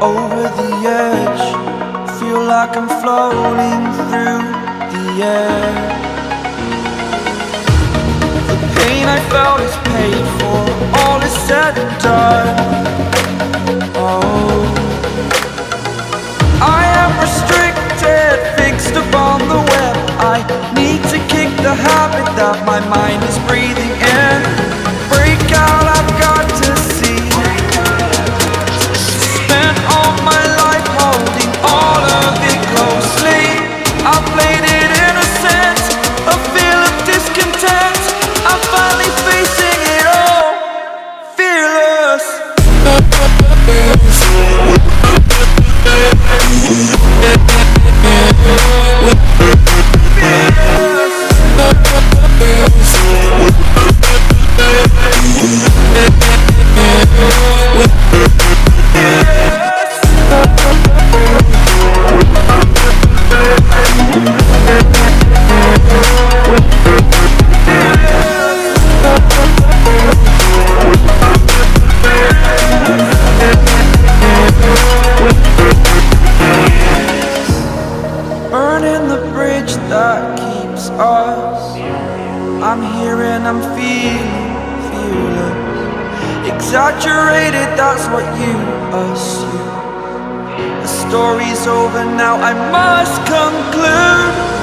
Over the edge, feel like I'm floating through the air. The pain I felt is paid for, all is said and done. Oh, I am restricted, fixed upon the web. I need to kick the habit that my mind is breathing in. Break out, I've got to see. Spent all my life holding all of it closely. I played it innocent, a feel of discontent. I'm finally facing it all, fearless. Burning the bridge that keeps us. I'm here and I'm feeling fearless. Exaggerated, that's what you assume. The story's over now, I must conclude.